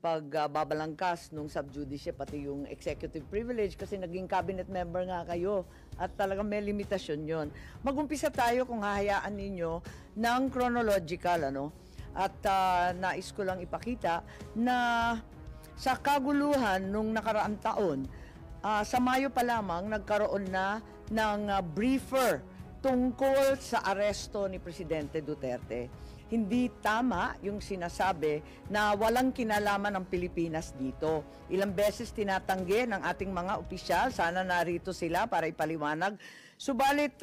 pagbabalangkas nung sub judice, pati yung executive privilege, kasi naging cabinet member nga kayo at talagang may limitasyon yon. Mag-umpisa tayo kung hahayaan ninyo ng chronological, ano? At nais ko lang ipakita na sa kaguluhan nung nakaraang taon, sa Mayo pa lamang nagkaroon na ng briefer tungkol sa aresto ni Presidente Duterte. Hindi tama yung sinasabi na walang kinalaman ng Pilipinas dito. Ilang beses tinatanggi ng ating mga opisyal, sana narito sila para ipaliwanag. Subalit,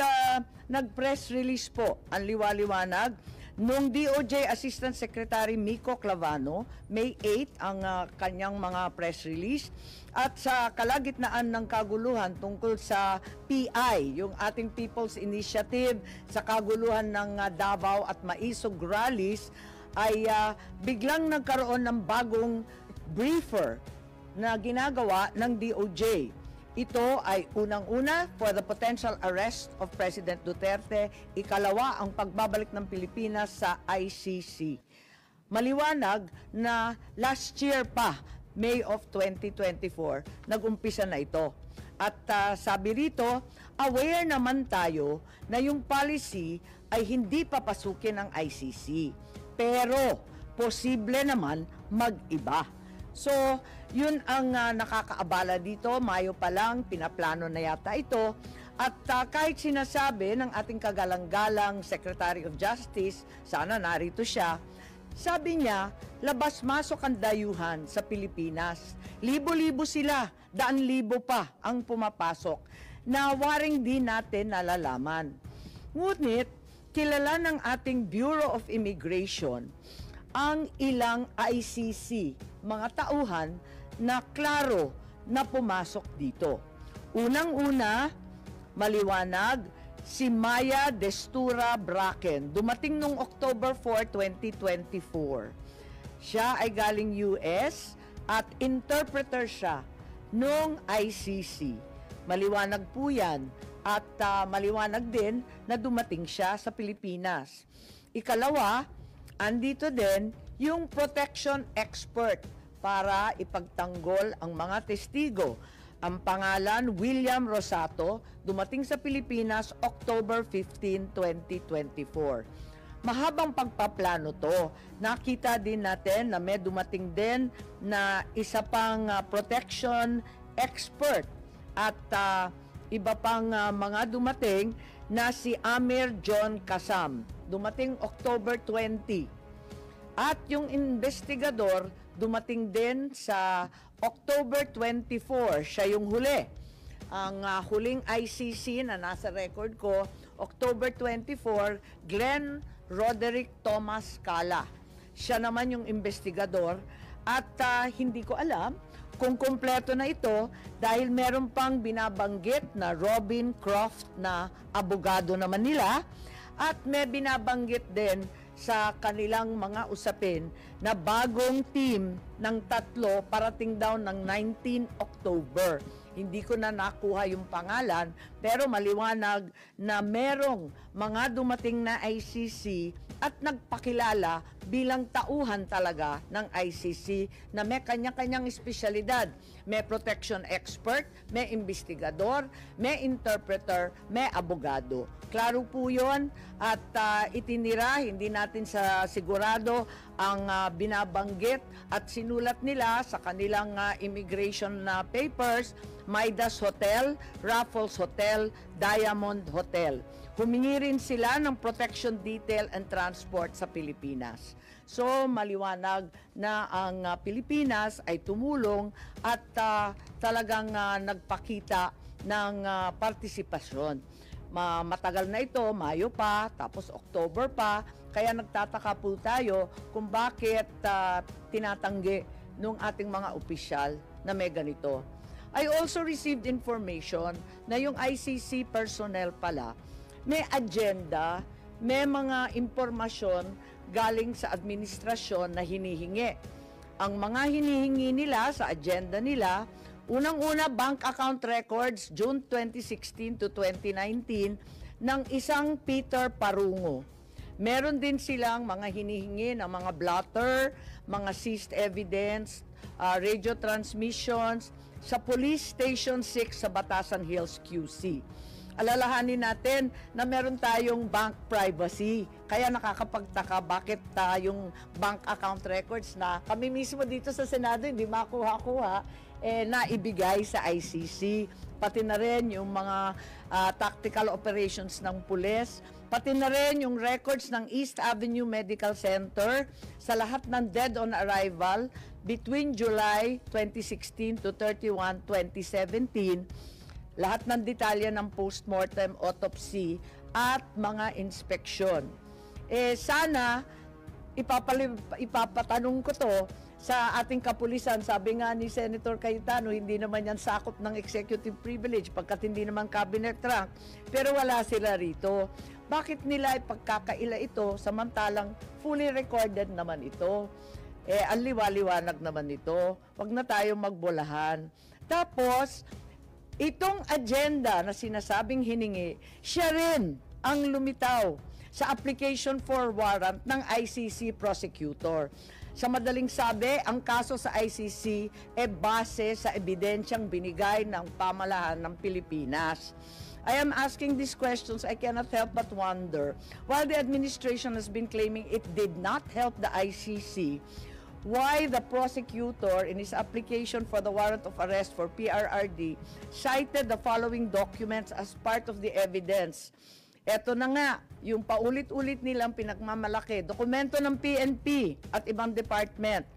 nag-press release po ang liwaliwanag nung DOJ Assistant Secretary Mico Clavano, May 8 ang kanyang mga press release. At sa kalagitnaan ng kaguluhan tungkol sa PI, yung ating People's Initiative, sa kaguluhan ng Davao at Maisog rallies, ay biglang nagkaroon ng bagong briefer na ginagawa ng DOJ. Ito ay unang-una for the potential arrest of President Duterte, ikalawa ang pagbabalik ng Pilipinas sa ICC. Maliwanag na last year pa, May of 2024, nag-umpisa na ito. At sabi rito, aware naman tayo na yung policy ay hindi papasukin ng ICC. Pero, posible naman mag-iba. So, yun ang nakakaabala dito. Mayo pa lang, pinaplano na yata ito. At kahit sinasabi ng ating kagalang-galang Secretary of Justice, sana narito siya, sabi niya, labas-masok ang dayuhan sa Pilipinas. Libo-libo sila, daan-libo pa ang pumapasok na waring di natin nalalaman. Ngunit, kilala ng ating Bureau of Immigration ang ilang ICC, mga tauhan na klaro na pumasok dito. Unang-una, maliwanag, si Maya Destura Bracken, dumating noong October 4, 2024. Siya ay galing US at interpreter siya noong ICC. Maliwanag po yan at maliwanag din na dumating siya sa Pilipinas. Ikalawa, andito din yung protection expert para ipagtanggol ang mga testigo. Ang pangalan, William Rosato, dumating sa Pilipinas October 15, 2024. Mahabang pagpaplano to. Nakita din natin na may dumating din na isa pang protection expert at iba pang mga dumating na si Amir John Kasam. Dumating October 20. At yung investigador, dumating din sa October 24, siya yung huli. Ang huling ICC na nasa record ko, October 24, Glenn Roderick Thomas Cala. Siya naman yung investigador at hindi ko alam kung kumpleto na ito dahil meron pang binabanggit na Robin Croft na abogado naman nila at may binabanggit din sa kanilang mga usapin na bagong team ng tatlo parating daw ng 19 October. Hindi ko na nakuha yung pangalan, pero maliwanag na merong mga dumating na ICC at nagpakilala bilang tauhan talaga ng ICC na may kanya-kanyang espesyalidad. May protection expert, may investigador, may interpreter, may abogado. Klaro po yun at itinira, hindi natin sa sigurado ang binabanggit at sinulat nila sa kanilang immigration papers, Midas Hotel, Raffles Hotel, Diamond Hotel. Humingi rin sila ng protection detail and transport sa Pilipinas. So, maliwanag na ang Pilipinas ay tumulong at talagang nagpakita ng partisipasyon. Matagal na ito, Mayo pa, tapos October pa, kaya nagtataka po tayo kung bakit tinatanggi nung ating mga opisyal na may ganito. I also received information na yung ICC personnel pala, may agenda, may mga impormasyon galing sa administrasyon na hinihingi. Ang mga hinihingi nila sa agenda nila, unang-una bank account records June 2016 to 2019 ng isang Peter Parungo. Meron din silang mga hinihingi ng mga blotter, mga seized evidence, radio transmissions sa Police Station 6 sa Batasan Hills, QC. Alalahanin natin na meron tayong bank privacy. Kaya nakakapagtaka bakit yung bank account records na kami mismo dito sa Senado hindi makuha-kuha, naibigay sa ICC. Pati na rin yung mga tactical operations ng pulis. Pati na rin yung records ng East Avenue Medical Center sa lahat ng dead on arrival between July 2016 to 31, 2017. Lahat ng detalye ng postmortem autopsy at mga inspeksyon. Sana, ipapatanong ko to sa ating kapulisan. Sabi nga ni Senator Cayetano, hindi naman yan sakop ng executive privilege pagkat hindi naman cabinet rank. Pero wala sila rito. Bakit nila ipagkakaila ito samantalang fully recorded naman ito? Ang liwaliwanag naman ito. Huwag na tayo magbolahan. Tapos, itong agenda na sinasabing hiningi, siya rin ang lumitaw sa application for warrant ng ICC prosecutor. Sa madaling sabi, ang kaso sa ICC base sa ebidensyang binigay ng pamahalaan ng Pilipinas. I am asking these questions, I cannot help but wonder, while the administration has been claiming it did not help the ICC, why the prosecutor in his application for the warrant of arrest for PRRD cited the following documents as part of the evidence. Ito na nga, yung paulit-ulit nilang pinagmamalaki, dokumento ng PNP at ibang department,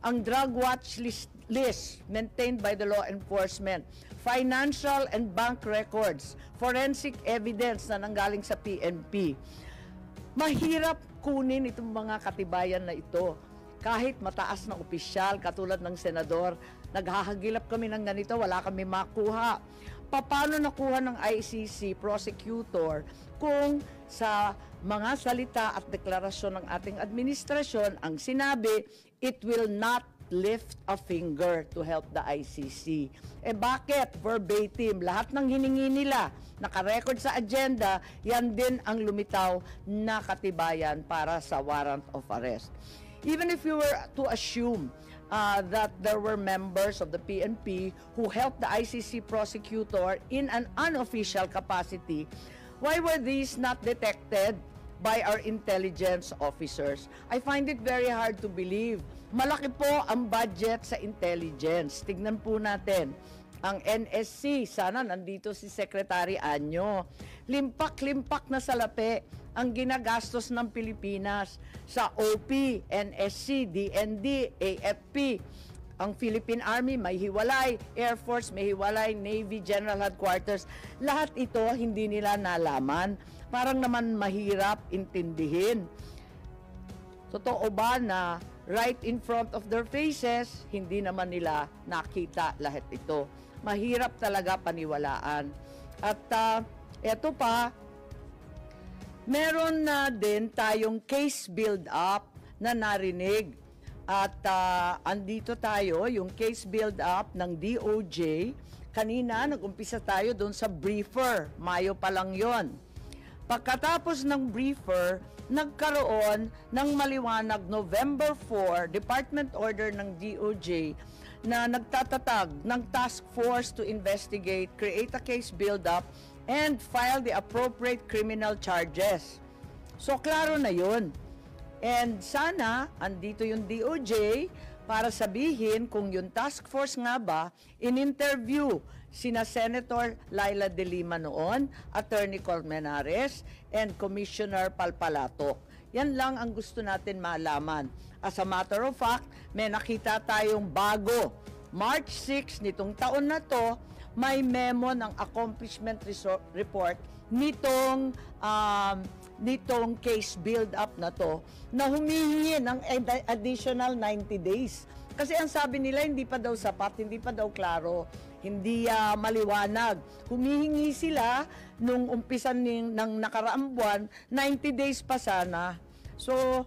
ang drug watch list maintained by the law enforcement, financial and bank records, forensic evidence na nanggaling sa PNP. Mahirap kunin itong mga katibayan na ito. Kahit mataas na opisyal, katulad ng senador, naghahagilap kami ng ganito, wala kami makuha. Paano nakuha ng ICC prosecutor kung sa mga salita at deklarasyon ng ating administrasyon ang sinabi, it will not lift a finger to help the ICC. Bakit? Verbatim, lahat ng hiningi nila, nakarecord sa agenda, yan din ang lumitaw na katibayan para sa warrant of arrest. Even if you were to assume that there were members of the PNP who helped the ICC prosecutor in an unofficial capacity, why were these not detected by our intelligence officers? I find it very hard to believe. Malaki po ang budget sa intelligence. Tignan po natin. Ang NSC, sana nandito si Secretary Anyo. Limpak-limpak na salapi ang ginagastos ng Pilipinas sa OP, NSC, DND, AFP. Ang Philippine Army may hiwalay, Air Force may hiwalay, Navy General Headquarters. Lahat ito hindi nila nalaman. Parang naman mahirap intindihin. Totoo ba na right in front of their faces, hindi naman nila nakita lahat ito? Mahirap talaga paniwalaan. At eto pa, meron na din tayong case build-up na narinig. At andito tayo, yung case build-up ng DOJ. Kanina, nag-umpisa tayo doon sa briefer. Mayo pa lang yon. Pagkatapos ng briefer, nagkaroon ng maliwanag November 4, Department Order ng DOJ na nagtatatag ng task force to investigate, create a case build-up, and file the appropriate criminal charges. So, klaro na yun. And sana, andito yung DOJ para sabihin kung yung task force nga ba, in-interview sina Senator Laila De Lima noon, Attorney Colmenares, and Commissioner Palpalatok. Yan lang ang gusto natin malaman. As a matter of fact, may nakita tayong bago. March 6 nitong taon na to, may memo ng accomplishment report nitong case build-up na to na humihingi ng additional 90 days. Kasi ang sabi nila, hindi pa daw sapat, hindi pa daw klaro, hindi maliwanag. Humihingi sila nung umpisan ng nakaraang buwan, 90 days pa sana. So,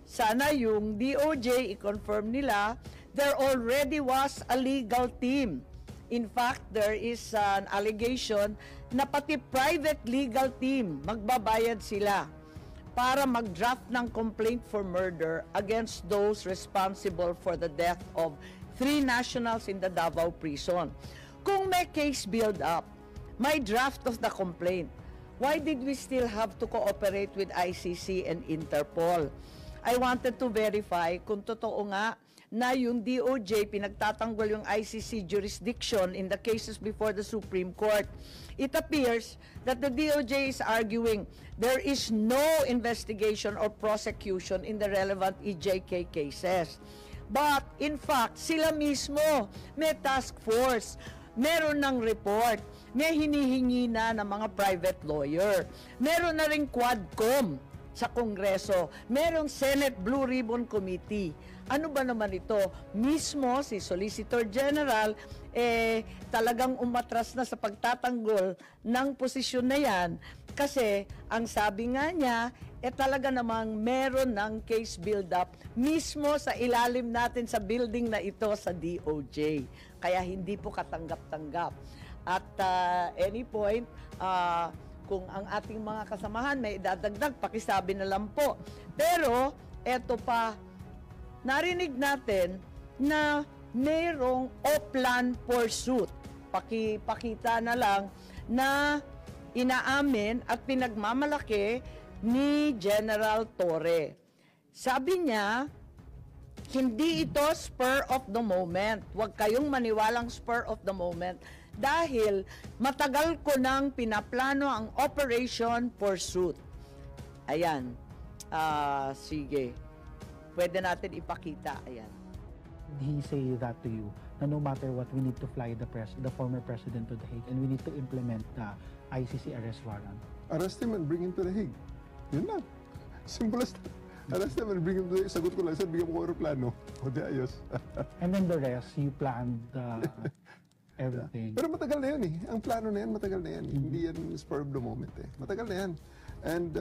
sana yung DOJ i-confirm nila, there already was a legal team. In fact, there is an allegation na pati private legal team, magbabayad sila para mag-draft ng complaint for murder against those responsible for the death of 3 nationals in the Davao prison. Kung may case build up, may draft of the complaint, why did we still have to cooperate with ICC and Interpol? I wanted to verify kung totoo nga na yung DOJ pinagtatanggol yung ICC jurisdiction in the cases before the Supreme Court. It appears that the DOJ is arguing there is no investigation or prosecution in the relevant EJK cases. But in fact, sila mismo may task force, meron ng report, may hinihingi na ng mga private lawyer, meron na ring Quadcom sa Kongreso, merong Senate Blue Ribbon Committee. Ano ba naman ito? Mismo si Solicitor General talagang umatras na sa pagtatanggol ng posisyon na yan kasi ang sabi nga niya talaga namang meron ng case build-up mismo sa ilalim natin sa building na ito sa DOJ. Kaya hindi po katanggap-tanggap. At any point, kung ang ating mga kasamahan may idadagdag, pakisabi na lang po. Pero, eto pa, narinig natin na mayroong Oplan pursuit. Pakita na lang na inaamin at pinagmamalaki ni General Torre. Sabi niya, hindi ito spur of the moment. Huwag kayong maniwalang spur of the moment dahil matagal ko nang pinaplano ang Operation Pursuit. Ayan. Sige. Pwede natin ipakita. Ayan. Did he say that to you? Na no matter what, we need to fly the former president to The Hague and we need to implement the ICC arrest warrant? Arrest him and bring him to The Hague. Yun lang. Simple as that. Arrest him and bring him to The Hague. Sagot ko lang, sir, bigyan mo ko aeroplano. O di ayos. And then the rest, you planned everything. Pero matagal na yan eh. Ang plano na yan, matagal na yan. Hindi yan spur of the moment eh. Matagal na yan. And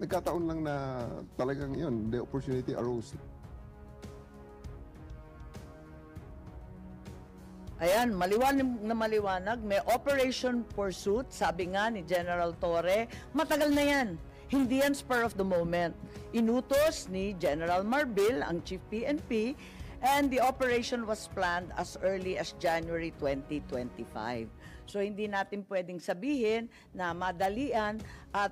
nagkataon lang na talagang yun, the opportunity arose. Ayan, maliwanag, may Operation Pursuit, sabi nga ni General Torre, matagal na yan. Hindi yan spur of the moment. Inutos ni General Marbil, ang Chief PNP, and the operation was planned as early as January 2025. So hindi natin pwedeng sabihin na madalian at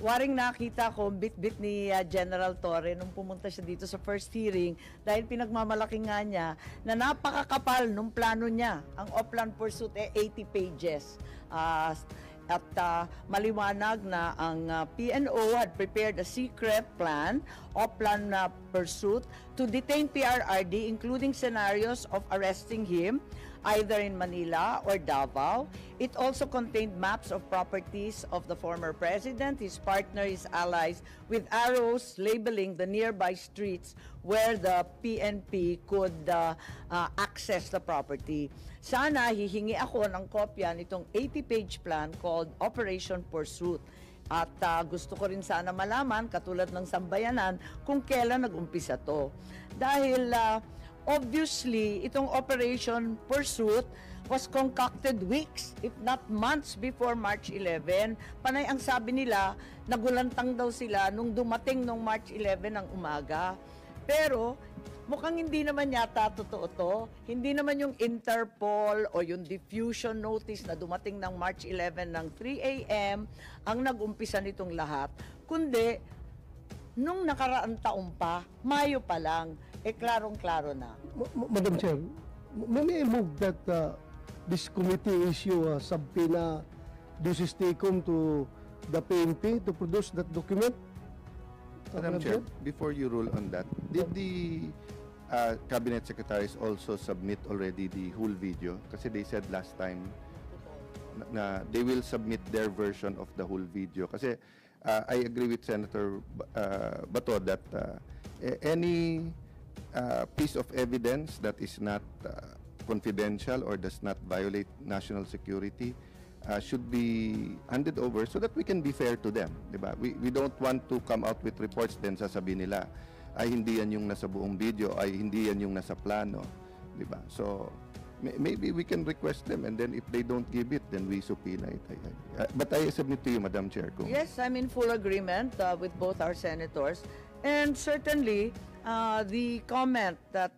waring nakita ko bit-bit ni General Torre nung pumunta siya dito sa first hearing dahil pinagmamalaki nga niya na napakakapal nung plano niya. Ang Oplan Pursuit 80 pages. At maliwanag na ang PNO had prepared a secret plan, Oplan Pursuit, to detain PRRD, including scenarios of arresting him either in Manila or Davao. It also contained maps of properties of the former president, his partner, his allies, with arrows labeling the nearby streets where the PNP could access the property. Sana hihingi ako ng kopya nitong 80-page plan called Operation Pursuit. At gusto ko rin sana malaman, katulad ng sambayanan, kung kailan nag-umpisa to. Dahil obviously, itong Operation Pursuit was concocted weeks, if not months before March 11. Panay ang sabi nila, nagulantang daw sila nung dumating nung March 11 ng umaga. Pero mukhang hindi naman yata totoo to. Hindi naman yung Interpol o yung diffusion notice na dumating ng March 11 ng 3 a.m. ang nag-umpisa nitong lahat. Kundi, nung nakaraang taon pa, Mayo pa lang, klarong-klaro na. Madam Chair, may I move that this committee issue a subpoena duces tecum to the PNP to produce that document? Madam Chair, before you rule on that, did the cabinet secretaries also submit already the whole video? Kasi they said last time na they will submit their version of the whole video. Kasi I agree with Senator Bato that any piece of evidence that is not confidential or does not violate national security should be handed over so that we can be fair to them, diba? We don't want to come out with reports then sasabihin nila ay hindi yan yung nasa buong video, ay hindi yan yung nasa plano, diba? So maybe we can request them, and then if they don't give it, then we subpoena it. But I submit to you, Madam Chair. Yes, I'm in full agreement with both our senators. And certainly, the comment that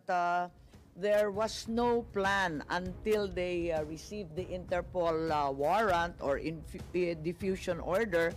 there was no plan until they received the Interpol warrant or diffusion order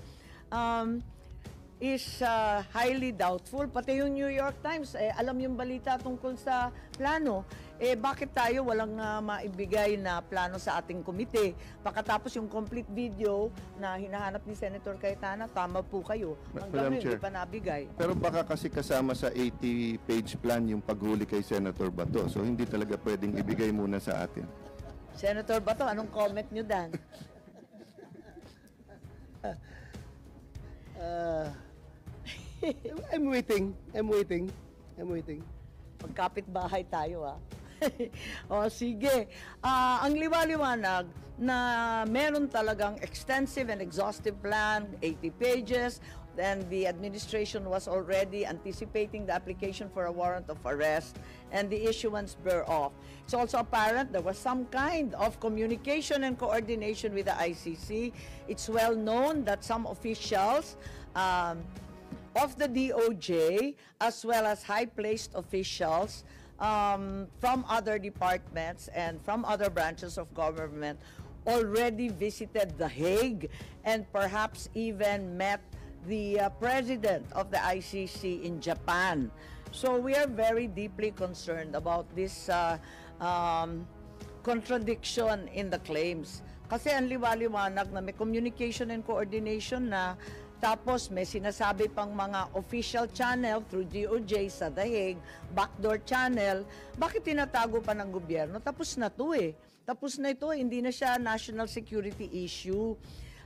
is highly doubtful. Pati yung New York Times, alam yung balita tungkol sa plano. Bakit tayo walang maibigay na plano sa ating komite? Pagkatapos yung complete video na hinahanap ni Senator Cayetana, tama po kayo. Hanggang hindi pa nabigay. Pero baka kasi kasama sa 80-page plan yung paghuli kay Senator Bato. So hindi talaga pwedeng ibigay muna sa atin. Senator Bato, anong comment nyo dan? I'm waiting. Magkapit bahay tayo O sige, ang liwaliwanag na meron talagang extensive and exhaustive plan, 80 pages, and the administration was already anticipating the application for a warrant of arrest and the issuance thereof. It's also apparent there was some kind of communication and coordination with the ICC. It's well known that some officials of the DOJ, as well as high-placed officials from other departments and from other branches of government already visited The Hague and perhaps even met the president of the ICC in Japan. So we are very deeply concerned about this contradiction in the claims. Kasi ang liwaliwanag na may communication and coordination na, tapos may sinasabi pang mga official channel through DOJ sa The Hague, backdoor channel. Bakit tinatago pa ng gobyerno? Tapos na to Tapos na ito, hindi na siya national security issue.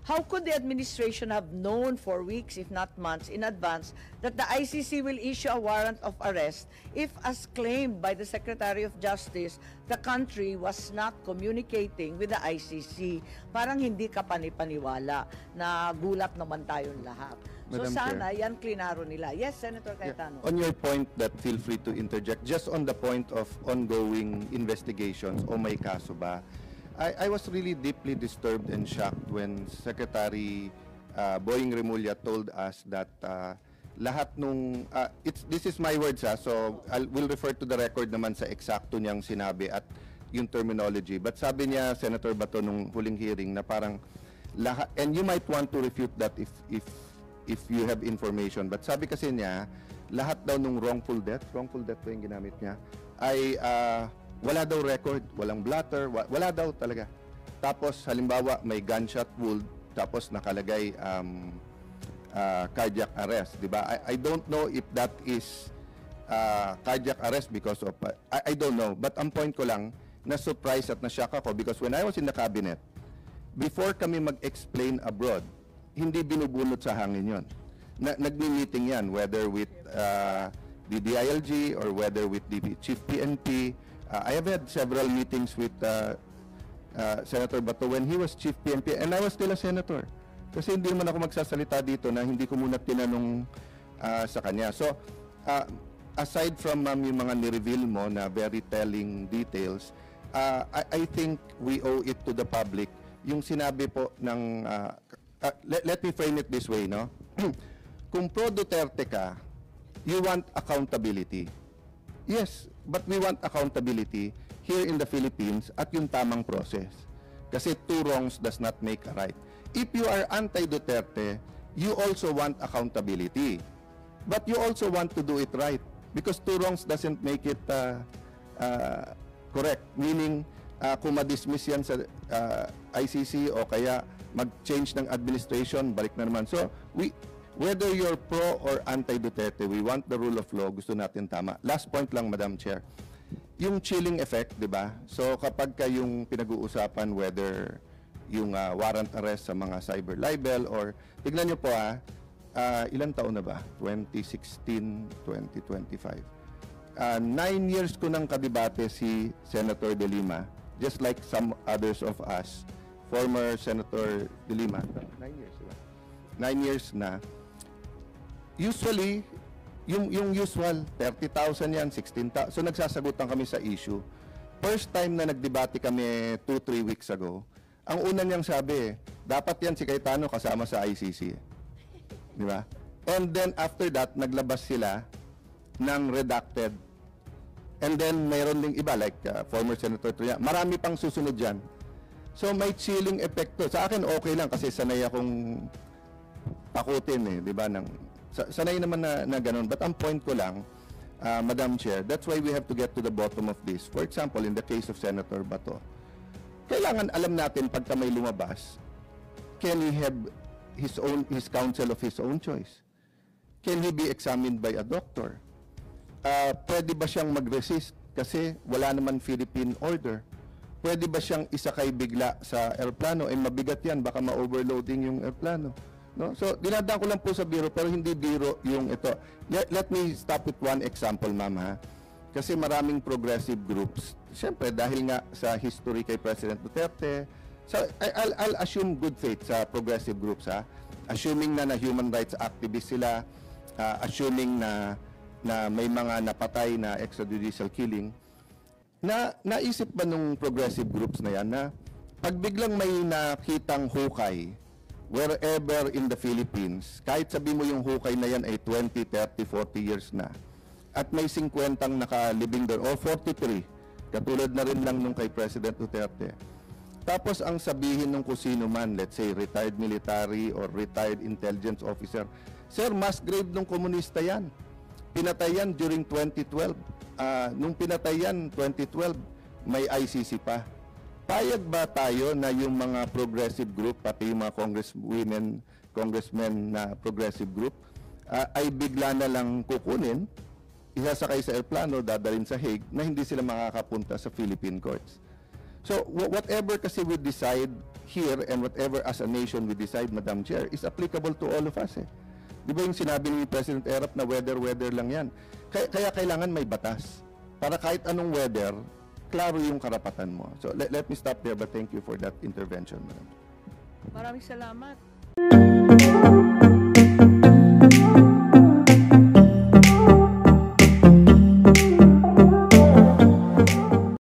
How could the administration have known for weeks, if not months, in advance that the ICC will issue a warrant of arrest if, as claimed by the Secretary of Justice, the country was not communicating with the ICC? Parang hindi ka panipaniwala na gulat naman tayong lahat. So Madam sana yan klinaro nila. Yes, Senator Cayetano. On your point that feel free to interject, just on the point of ongoing investigations, o may kaso ba, I was really deeply disturbed and shocked when Secretary Boying Remulla told us that lahat nung, this is my words so we'll refer to the record naman sa eksakto niyang sinabi at yung terminology. But sabi niya, Senator Bato, nung huling hearing na parang lahat, and you might want to refute that if you have information, but sabi kasi niya, lahat daw nung wrongful death po yung ginamit niya, ay wala daw record, walang blatter, wala daw talaga. Tapos halimbawa may gunshot wound, tapos nakalagay cardiac arrest, di ba? I don't know if that is cardiac arrest because of I don't know, but ang point ko lang, na-surprise at na-shock ako because when I was in the cabinet, before kami mag-explain abroad, hindi binubunot sa hangin yon. Nagmi-meeting yan, whether with the DILG or whether with the Chief PNP. I have had several meetings with Senator Bato when he was Chief PNP and I was still a senator. Kasi hindi naman ako magsasalita dito na hindi ko muna tinanong sa kanya. So, aside from yung mga ni-reveal mo na very telling details, I think we owe it to the public. Yung sinabi po ng, let me frame it this way, no? Kung pro Duterte ka, you want accountability. Yes, but we want accountability here in the Philippines at yung tamang process. Kasi two wrongs does not make a right. If you are anti-Duterte, you also want accountability. But you also want to do it right. Because two wrongs doesn't make it correct. Meaning, kung ma-dismiss yan sa ICC o kaya mag-change ng administration, balik na naman. So, whether you're pro or anti-Duterte, we want the rule of law, gusto natin tama. Last point lang, Madam Chair. Yung chilling effect, di ba? So kapag yung pinag-uusapan whether yung warrant arrest sa mga cyber libel or, tignan nyo po ilang taon na ba? 2016, 2025. 9 years ko nang kadebate si Senator De Lima, just like some others of us, former Senator De Lima. 9 years, diba? 9 years na. Usually, yung usual, 30,000 yan, 16,000. So nagsasagutan kami sa issue. first time na nagdebate kami 2-3 weeks ago, ang una niyang sabi, dapat yan si Cayetano kasama sa ICC. Di ba? And then after that, naglabas sila ng redacted. And then mayroon ding iba like former Senator Tria. Marami pang susunod dyan. So may chilling effect to. Sa akin okay lang kasi sanay akong takutin di ba? Sanay naman na ganun. But ang point ko lang, Madam Chair, that's why we have to get to the bottom of this. For example, in the case of Senator Bato, kailangan alam natin pagka may lumabas, can he have his counsel of his own choice? Can he be examined by a doctor? Pwede ba siyang mag-resist kasi wala naman Philippine order? Pwede ba siyang isakay bigla sa aeroplano? Mabigat yan, baka ma-overloading yung aeroplano. No? So, dinadaan ko lang po sa biro, pero hindi biro yung ito. Let me stop with one example, ma'am, ha? Kasi maraming progressive groups. Siyempre, dahil nga sa history kay President Duterte, so I'll assume good faith sa progressive groups, ha? Assuming na human rights activists sila, assuming na may mga napatay na extrajudicial killing, naisip ba nung progressive groups na yan na pag biglang may nakitang hukay wherever in the Philippines, kahit sabi mo yung hukay na yan ay 20, 30, 40 years na, at may 50 nakalibing doon, o 43, katulad na rin lang nung kay President Duterte. Tapos ang sabihin ng kusino man, let's say retired military or retired intelligence officer, sir, mass grave nung komunista yan. Pinatay yan during 2012. Nung pinatay yan, 2012, may ICC pa. Payag ba tayo na yung mga progressive group, pati yung mga congressmen na progressive group, ay bigla na lang kukunin, isasakay sa airplano, dadalhin sa Hague, na hindi sila makakapunta sa Philippine courts? So, whatever kasi we decide here and whatever as a nation we decide, Madam Chair, is applicable to all of us. Di ba yung sinabi ni President Erap na weather lang yan? Kaya kailangan may batas. Para kahit anong weather, klaro yung karapatan mo. So let me stop there, but thank you for that intervention, Madam. Maraming salamat.